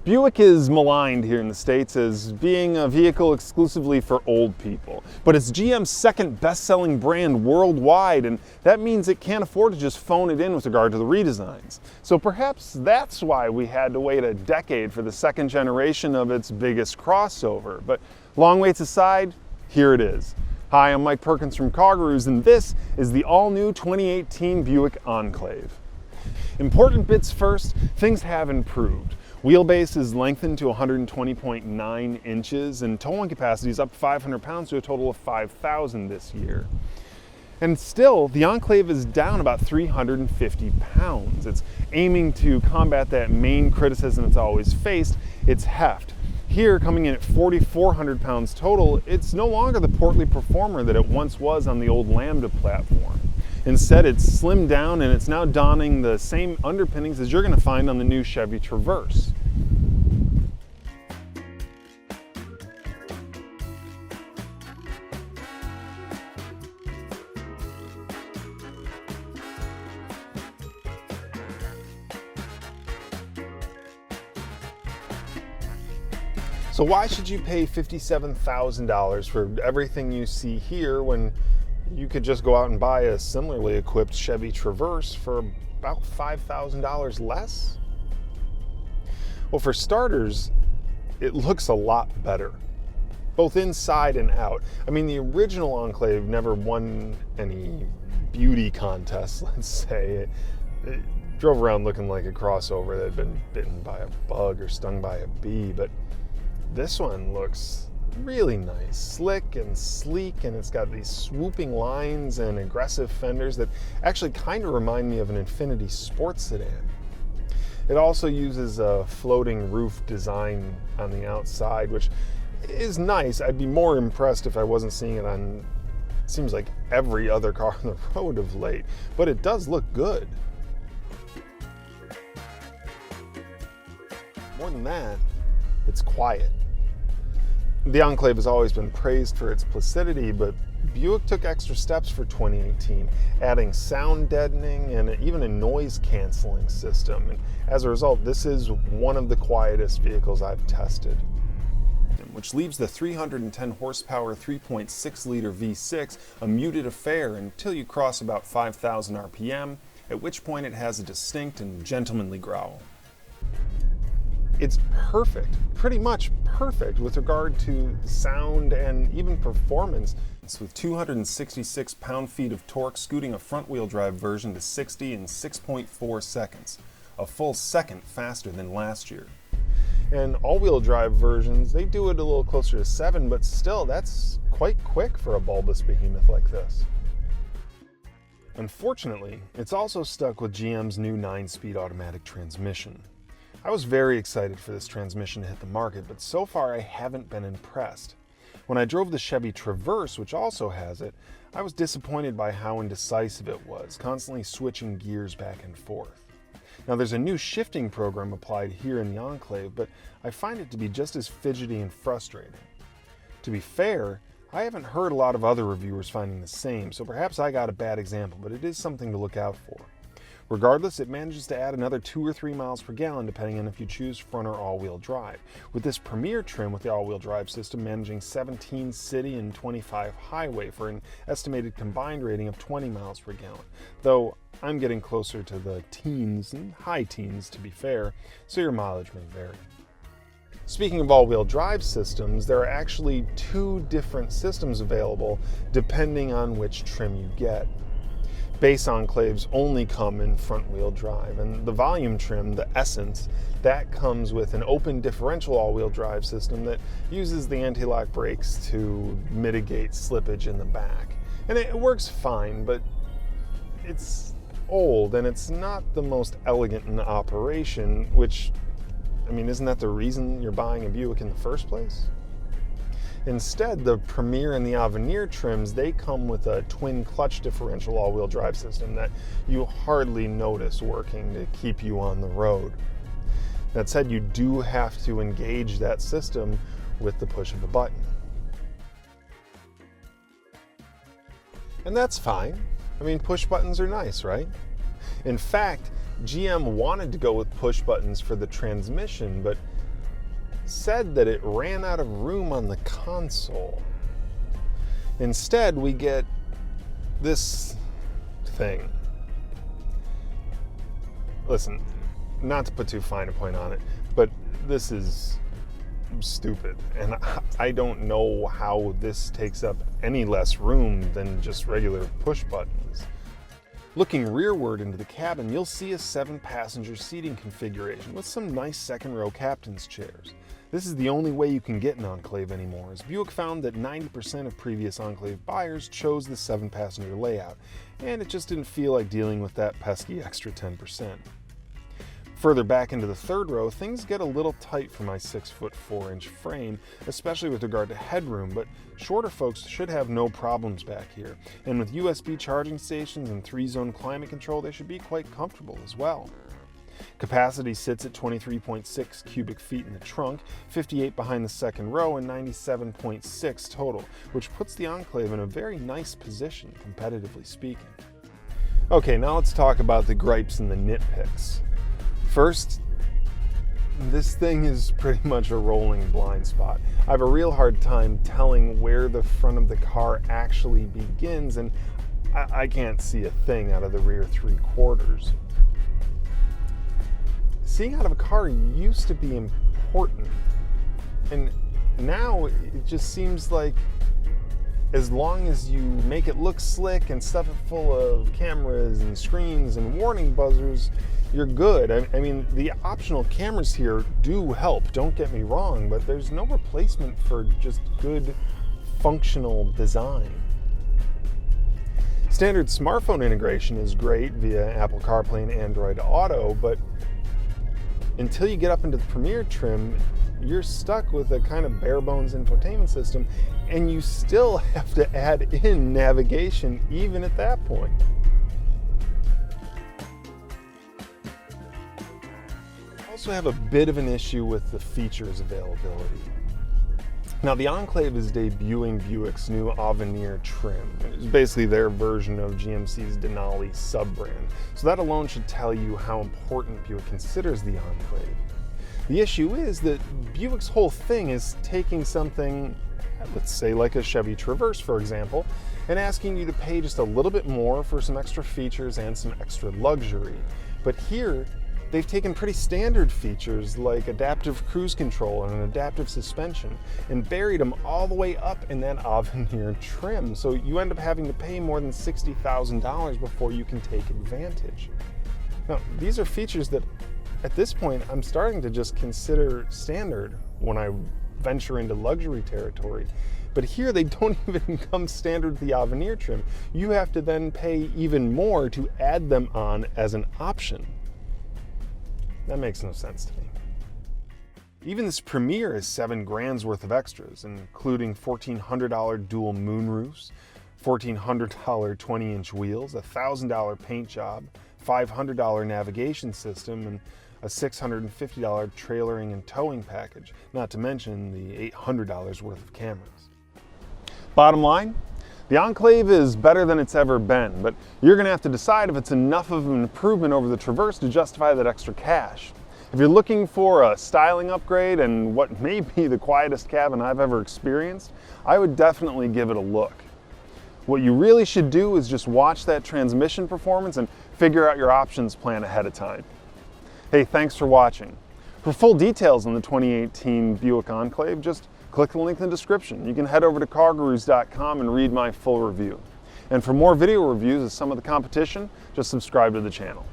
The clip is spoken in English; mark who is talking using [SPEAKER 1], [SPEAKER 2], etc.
[SPEAKER 1] Buick is maligned here in the States as being a vehicle exclusively for old people, but it's GM's second best-selling brand worldwide, and that means it can't afford to just phone it in with regard to the redesigns. So perhaps that's why we had to wait a decade for the second generation of its biggest crossover. But long waits aside, here it is. Hi, I'm Mike Perkins from CarGurus, and this is the all-new 2018 Buick Enclave. Important bits first, things have improved. Wheelbase is lengthened to 120.9 inches, and towing capacity is up 500 pounds to a total of 5,000 this year. And still, the Enclave is down about 350 pounds. It's aiming to combat that main criticism it's always faced, its heft. Here, coming in at 4,400 pounds total, it's no longer the portly performer that it once was on the old Lambda platform. Instead, it's slimmed down and it's now donning the same underpinnings as you're going to find on the new Chevy Traverse. So why should you pay $57,000 for everything you see here when you could just go out and buy a similarly equipped Chevy Traverse for about $5,000 less? Well, for starters, it looks a lot better, both inside and out. I mean, the original Enclave never won any beauty contests, let's say. It drove around looking like a crossover that had been bitten by a bug or stung by a bee, but this one looks really nice, slick and sleek, and it's got these swooping lines and aggressive fenders that actually kind of remind me of an Infiniti sports sedan. It also uses a floating roof design on the outside, which is nice. I'd be more impressed if I wasn't seeing it on, seems like, every other car on the road of late, but it does look good. More than that, it's quiet. The Enclave has always been praised for its placidity, but Buick took extra steps for 2018, adding sound deadening and even a noise canceling system. And as a result, this is one of the quietest vehicles I've tested. Which leaves the 310 horsepower 3.6 liter V6 a muted affair until you cross about 5,000 RPM, at which point it has a distinct and gentlemanly growl. It's perfect, pretty much perfect with regard to sound and even performance. It's with 266 pound-feet of torque, scooting a front-wheel drive version to 60 in 6.4 seconds, a full second faster than last year. And all-wheel drive versions, they do it a little closer to 7, but still, that's quite quick for a bulbous behemoth like this. Unfortunately, it's also stuck with GM's new 9-speed automatic transmission. I was very excited for this transmission to hit the market, but so far I haven't been impressed. When I drove the Chevy Traverse, which also has it, I was disappointed by how indecisive it was, constantly switching gears back and forth. Now there's a new shifting program applied here in the Enclave, but I find it to be just as fidgety and frustrating. To be fair, I haven't heard a lot of other reviewers finding the same, so perhaps I got a bad example, but it is something to look out for. Regardless, it manages to add another 2 or 3 miles per gallon depending on if you choose front or all-wheel drive, with this Premier trim with the all-wheel drive system managing 17 city and 25 highway for an estimated combined rating of 20 miles per gallon, though I'm getting closer to the teens and high teens to be fair, so your mileage may vary. Speaking of all-wheel drive systems, there are actually 2 different systems available depending on which trim you get. Base Enclaves only come in front-wheel drive, and the volume trim, the Essence, that comes with an open differential all-wheel drive system that uses the anti-lock brakes to mitigate slippage in the back. And it works fine, but it's old and it's not the most elegant in operation, which, I mean, isn't that the reason you're buying a Buick in the first place? Instead, the Premier and the Avenir trims, they come with a twin clutch differential all-wheel drive system that you hardly notice working to keep you on the road. That said, you do have to engage that system with the push of a button. And that's fine. I mean, push buttons are nice, right? In fact, GM wanted to go with push buttons for the transmission, but said that it ran out of room on the console. Instead, we get this thing. Listen, not to put too fine a point on it, but this is stupid, and I don't know how this takes up any less room than just regular push buttons. Looking rearward into the cabin, you'll see a 7-passenger seating configuration with some nice second-row captain's chairs. This is the only way you can get an Enclave anymore, as Buick found that 90% of previous Enclave buyers chose the 7-passenger layout, and it just didn't feel like dealing with that pesky extra 10%. Further back into the third row, things get a little tight for my 6'4" frame, especially with regard to headroom, but shorter folks should have no problems back here. And with USB charging stations and 3-zone climate control, they should be quite comfortable as well. Capacity sits at 23.6 cubic feet in the trunk, 58 behind the second row, and 97.6 total, which puts the Enclave in a very nice position, competitively speaking. Okay, now let's talk about the gripes and the nitpicks. First, this thing is pretty much a rolling blind spot. I have a real hard time telling where the front of the car actually begins, and I can't see a thing out of the rear 3/4. Seeing out of a car used to be important, and now it just seems like as long as you make it look slick and stuff it full of cameras and screens and warning buzzers, you're good. I mean, the optional cameras here do help, don't get me wrong, but there's no replacement for just good functional design. Standard smartphone integration is great via Apple CarPlay and Android Auto, but until you get up into the Premier trim, you're stuck with a kind of bare bones infotainment system, and you still have to add in navigation even at that point. I also have a bit of an issue with the features availability. Now, the Enclave is debuting Buick's new Avenir trim. It's basically their version of GMC's Denali sub-brand. So that alone should tell you how important Buick considers the Enclave. The issue is that Buick's whole thing is taking something, let's say like a Chevy Traverse, for example, and asking you to pay just a little bit more for some extra features and some extra luxury. But here, they've taken pretty standard features like adaptive cruise control and an adaptive suspension and buried them all the way up in that Avenir trim. So you end up having to pay more than $60,000 before you can take advantage. Now, these are features that at this point I'm starting to just consider standard when I venture into luxury territory. But here they don't even come standard with the Avenir trim. You have to then pay even more to add them on as an option. That makes no sense to me. Even this Premier is $7,000 worth of extras, including $1,400 dual moonroofs, $1,400 20-inch wheels, $1,000 paint job, $500 navigation system, and a $650 trailering and towing package, not to mention the $800 worth of cameras. Bottom line, the Enclave is better than it's ever been, but you're going to have to decide if it's enough of an improvement over the Traverse to justify that extra cash. If you're looking for a styling upgrade and what may be the quietest cabin I've ever experienced, I would definitely give it a look. What you really should do is just watch that transmission performance and figure out your options plan ahead of time. Hey, thanks for watching. For full details on the 2018 Buick Enclave, just click the link in the description. You can head over to CarGurus.com and read my full review. And for more video reviews of some of the competition, just subscribe to the channel.